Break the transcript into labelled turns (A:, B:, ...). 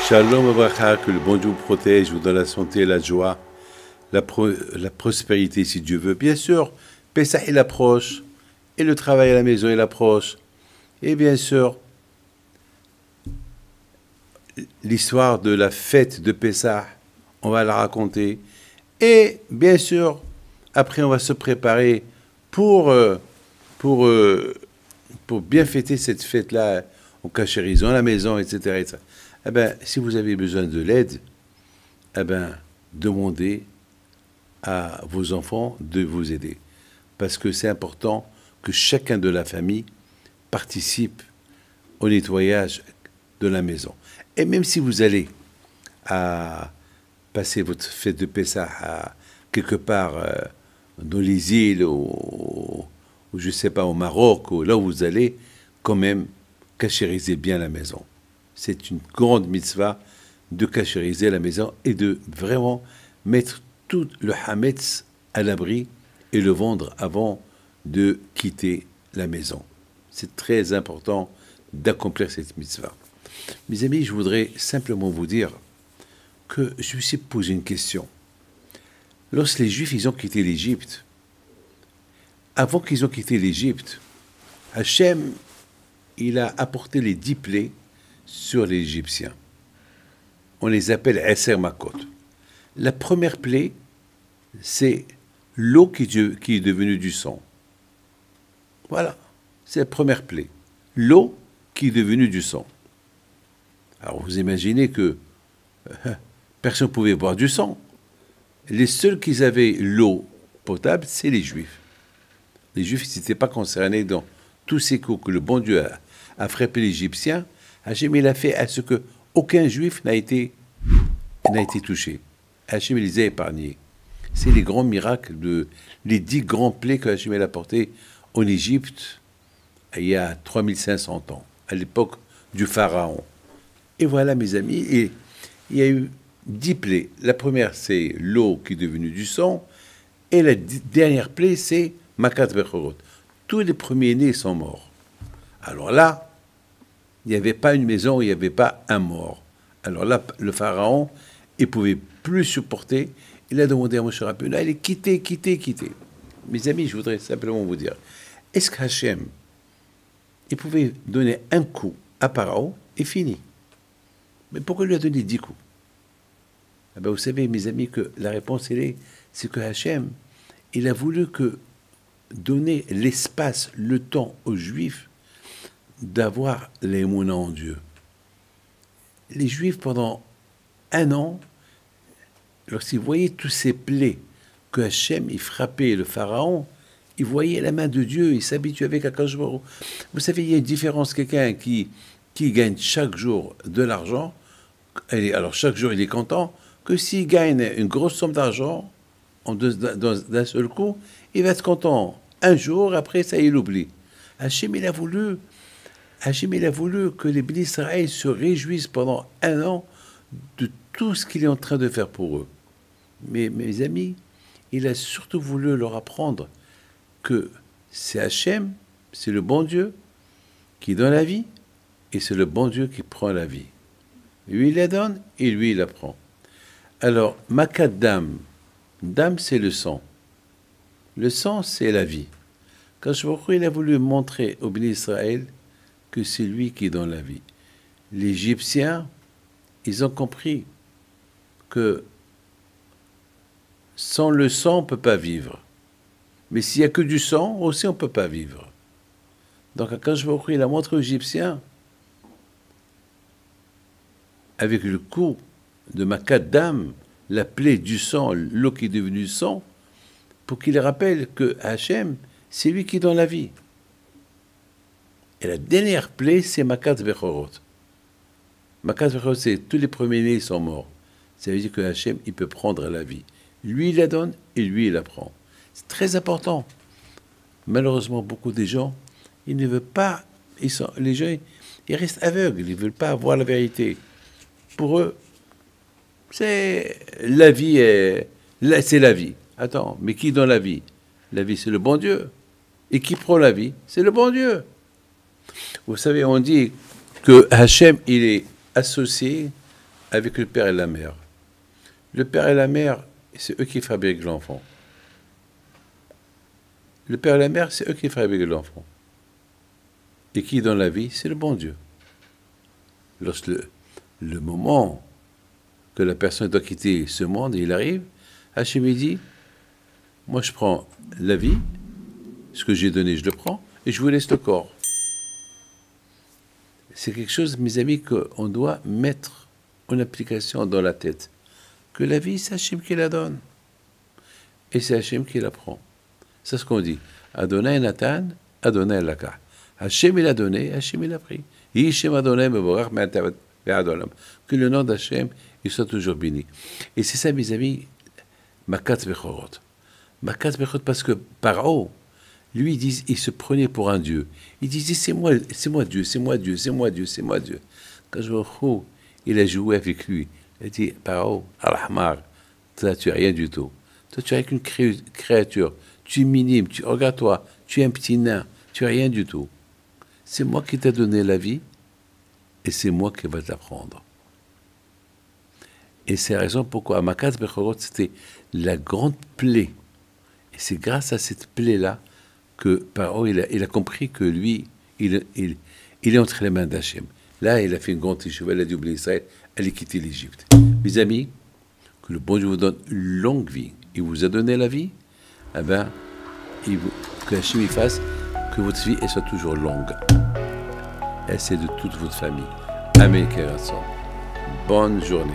A: Shalom Abracha, que le bon Dieu vous protège, vous donne la santé, la joie, la prospérité si Dieu veut. Bien sûr, Pessah il approche, et le travail à la maison il approche. Et bien sûr, l'histoire de la fête de Pessah, on va la raconter. Et bien sûr, après on va se préparer pour bien fêter cette fête-là, en cachérisant la maison, etc., etc. Eh bien, si vous avez besoin de l'aide, eh bien, demandez à vos enfants de vous aider. Parce que c'est important que chacun de la famille participe au nettoyage de la maison. Et même si vous allez à passer votre fête de Pessah à quelque part dans les îles, ou je ne sais pas, au Maroc, ou là où vous allez, quand même, cachériser bien la maison. C'est une grande mitzvah de cachériser la maison et de vraiment mettre tout le hametz à l'abri et le vendre avant de quitter la maison. C'est très important d'accomplir cette mitzvah. Mes amis, je voudrais simplement vous dire que je me suis posé une question. Lorsque les Juifs ils ont quitté l'Égypte, avant qu'ils ont quitté l'Égypte, Hachem, il a apporté les 10 plaies sur les Égyptiens. On les appelle Esser Makot. La première plaie, c'est l'eau qui est devenue du sang. Voilà, c'est la première plaie. L'eau qui est devenue du sang. Alors vous imaginez que personne ne pouvait boire du sang. Les seuls qui avaient l'eau potable, c'est les Juifs. Les Juifs n'étaient pas concernés dans tous ces coups que le bon Dieu a frappé les Égyptiens. Hachem, il a fait à ce que aucun Juif n'a été touché. Hachem, il les a épargnés. C'est les grands miracles, les 10 grands plaies que Hachem a apportés en Égypte il y a 3500 ans, à l'époque du Pharaon. Et voilà, mes amis, et il y a eu 10 plaies. La première, c'est l'eau qui est devenue du sang. Et la dernière plaie, c'est Makat Bechorot. Tous les premiers-nés sont morts. Alors là, il n'y avait pas une maison où il n'y avait pas un mort. Alors là, le Pharaon, il ne pouvait plus supporter. Il a demandé à Moshe Rabbeinu, allez, quittez. Mes amis, je voudrais simplement vous dire, est-ce qu'Hachem, il pouvait donner un coup à Pharaon et fini? Mais pourquoi il lui a donné 10 coups? Eh bien, vous savez, mes amis, que la réponse, c'est que Hachem, il a voulu donner l'espace, le temps aux Juifs d'avoir l'émouna en Dieu. Les Juifs, pendant 1 an, lorsqu'ils voyaient tous ces plaies que Hachem, il frappait le Pharaon, ils voyaient la main de Dieu, ils s'habituaient avec Akadosh Baruch Hu. Vous savez, il y a une différence, quelqu'un qui gagne chaque jour de l'argent, alors chaque jour il est content, que s'il gagne une grosse somme d'argent, d'un seul coup, il va être content. Un jour, après ça, il oublie. Hachem, il a voulu que les bénis Israël se réjouissent pendant 1 an de tout ce qu'il est en train de faire pour eux. Mais mes amis, il a surtout voulu leur apprendre que c'est Hachem, c'est le bon Dieu qui donne la vie, et c'est le bon Dieu qui prend la vie. Lui, il la donne, et lui, il la prend. Alors, Makat Dam, Dam, c'est le sang. Le sang, c'est la vie. Quand il a voulu montrer au béni Israël que c'est lui qui donne la vie. Les Égyptiens, ils ont compris que sans le sang, on ne peut pas vivre. Mais s'il n'y a que du sang, aussi on ne peut pas vivre. Donc quand il a montré aux Égyptiens, avec le coup de Makat Dam, la plaie du sang, l'eau qui est devenue sang, pour qu'il rappelle que Hachem, c'est lui qui donne la vie. Et la dernière plaie, c'est Makat Bechorot. Makat Bechorot, c'est tous les premiers-nés sont morts. Ça veut dire que Hachem, il peut prendre la vie. Lui, il la donne et lui, il la prend. C'est très important. Malheureusement, beaucoup de gens, ils ne veulent pas, les gens, ils restent aveugles, ils ne veulent pas voir la vérité. Pour eux, c'est la vie, c'est la vie. Attends, mais qui donne la vie? La vie, c'est le bon Dieu. Et qui prend la vie? C'est le bon Dieu. Vous savez, on dit que Hachem, il est associé avec le père et la mère. Le père et la mère, c'est eux qui fabriquent l'enfant. Le père et la mère, c'est eux qui fabriquent l'enfant. Et qui donne la vie, c'est le bon Dieu. Lorsque le moment que la personne doit quitter ce monde, il arrive, Hachem dit, moi je prends la vie, ce que j'ai donné, je le prends, et je vous laisse le corps. C'est quelque chose, mes amis, qu'on doit mettre en application dans la tête. Que la vie, c'est Hachem qui la donne. Et c'est Hachem qui la prend. C'est ce qu'on dit. Adonai Nathan, Adonai Laka. Hachem il a donné, Hachem il a pris. Yishem Adonai Mevorach Me'atavet Ve'adolam. Que le nom d'Hachem, il soit toujours béni. Et c'est ça, mes amis, Makat Bechorot. Makat Bechorot, parce que Paro, lui, il se prenait pour un Dieu. Il disait, c'est moi Dieu, c'est moi Dieu, c'est moi Dieu, c'est moi Dieu. Quand je vois, il a joué avec lui. Il a dit, Paro, Al-Ahmar, toi, tu n'as rien du tout. Toi, tu n'es qu'une créature. Tu es minime, regarde-toi, tu es un petit nain, tu n'as rien du tout. C'est moi qui t'ai donné la vie, et c'est moi qui vais te la prendre. Et c'est la raison pourquoi Makat Bechorot, c'était la grande plaie. Et c'est grâce à cette plaie-là que Paro, il a compris que lui, il est entre les mains d'Hachem. Là, il a fait une grande échouée, il a dit oublier Israël, allez quitter l'Égypte. Mes amis, que le bon Dieu vous donne une longue vie. Il vous a donné la vie, eh bien, que Hachem fasse que votre vie soit toujours longue. Et c'est de toute votre famille. Amen, Kératson. Bonne journée.